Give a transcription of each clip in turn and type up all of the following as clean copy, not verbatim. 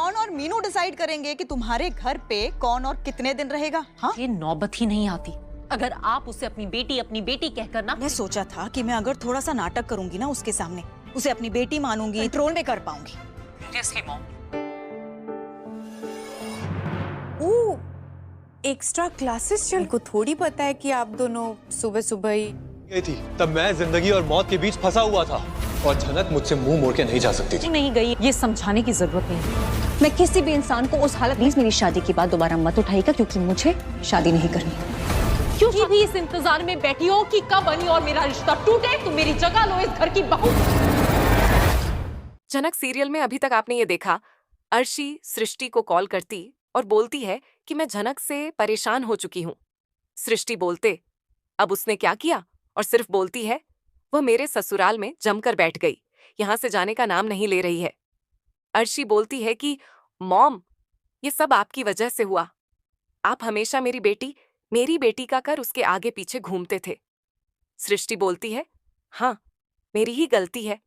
कौन और मीनू डिसाइड करेंगे कि तुम्हारे घर पे कौन और कितने दिन रहेगा? हाँ, ये नौबत ही नहीं आती अगर आप उसे अपनी बेटी कहकर ना। मैं सोचा था कि मैं अगर थोड़ा सा नाटक करूंगी ना उसके सामने, उसे अपनी बेटी मानूंगी, कंट्रोल में कर पाऊंगी। सीरियसली मॉम, एक्स्ट्रा क्लासेस चल को थोड़ी पता है कि आप दोनों सुबह सुबह ही गई थी। तब मैं जिंदगी और मौत के बीच फंसा हुआ था और झनक मुझसे मुंह मोड़ के नहीं जा सकती थी। नहीं गई, ये समझाने की जरूरत नहीं। मैं किसी भी इंसान को उस हालत प्लीज मेरी शादी की बात दोबारा मत उठाइएगा, क्योंकि मुझे शादी नहीं करनी। क्योंकि भी इस इंतजार में बैठी हो कि कब बनी और मेरा रिश्ता टूटे, तो मेरी जगह लो इस घर की बहू। जनक सीरियल में अभी तक आपने ये देखा, अर्शी सृष्टि को कॉल करती और बोलती है कि मैं जनक से परेशान हो चुकी हूँ। सृष्टि बोलते, अब उसने क्या किया, और सिर्फ बोलती है वह मेरे ससुराल में जमकर बैठ गई, यहां से जाने का नाम नहीं ले रही है। अर्शी बोलती है कि मॉम, ये सब आपकी वजह से हुआ। आप हमेशा मेरी बेटी का कर उसके आगे पीछे घूमते थे। सृष्टि बोलती है, हाँ, मेरी ही गलती है।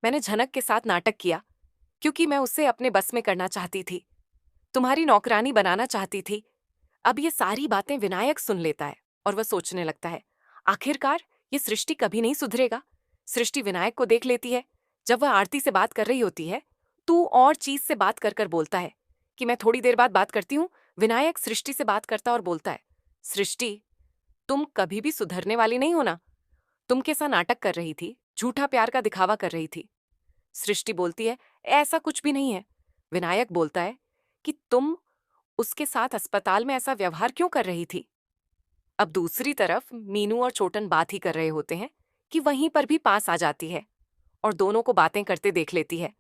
मैंने झनक के साथ नाटक किया क्योंकि मैं उसे अपने बस में करना चाहती थी, तुम्हारी नौकरानी बनाना चाहती थी। अब ये सारी बातें विनायक सुन लेता है और वह सोचने लगता है, आखिरकार ये सृष्टि कभी नहीं सुधरेगा। सृष्टि विनायक को देख लेती है, जब वह आरती से बात कर रही होती है, तू और चीज से बात कर कर बोलता है कि मैं थोड़ी देर बाद बात करती हूँ। विनायक सृष्टि से बात करता और बोलता है, सृष्टि, तुम कभी भी सुधरने वाली नहीं हो ना। तुम के साथ नाटक कर रही थी, झूठा प्यार का दिखावा कर रही थी। सृष्टि बोलती है, ऐसा कुछ भी नहीं है। विनायक बोलता है कि तुम उसके साथ अस्पताल में ऐसा व्यवहार क्यों कर रही थी। अब दूसरी तरफ मीनू और छोटन बात ही कर रहे होते हैं कि वहीं पर भी पास आ जाती है और दोनों को बातें करते देख लेती है,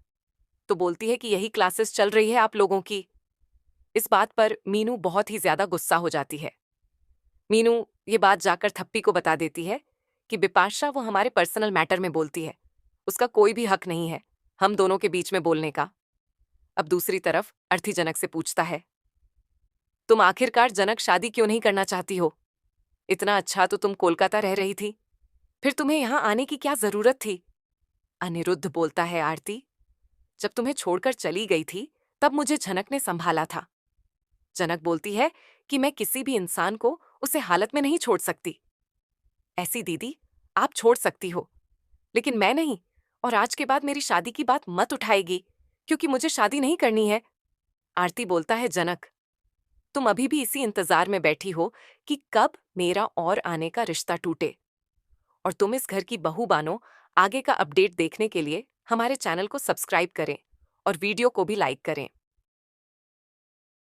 तो बोलती है कि यही क्लासेस चल रही है आप लोगों की। इस बात पर मीनू बहुत ही ज्यादा गुस्सा हो जाती है। मीनू ये बात जाकर थप्पी को बता देती है कि बिपाशा वो हमारे पर्सनल मैटर में बोलती है, उसका कोई भी हक नहीं है हम दोनों के बीच में बोलने का। अब दूसरी तरफ अर्थी जनक से पूछता है, तुम आखिरकार जनक शादी क्यों नहीं करना चाहती हो? इतना अच्छा तो तुम कोलकाता रह रही थी, फिर तुम्हें यहां आने की क्या जरूरत थी? अनिरुद्ध बोलता है, आरती, जब तुम्हें छोड़कर चली गई थी तब मुझे जनक ने संभाला था। जनक बोलती है कि मैं किसी भी इंसान को उसे हालत में नहीं छोड़ सकती। ऐसी दीदी आप छोड़ सकती हो, लेकिन मैं नहीं, और आज के बाद मेरी शादी की बात मत उठाएगी क्योंकि मुझे शादी नहीं करनी है। आरती बोलता है, जनक, तुम अभी भी इसी इंतजार में बैठी हो कि कब मेरा और आने का रिश्ता टूटे, और तुम इस घर की बहू बानो। आगे का अपडेट देखने के लिए हमारे चैनल को सब्सक्राइब करें और वीडियो को भी लाइक करें।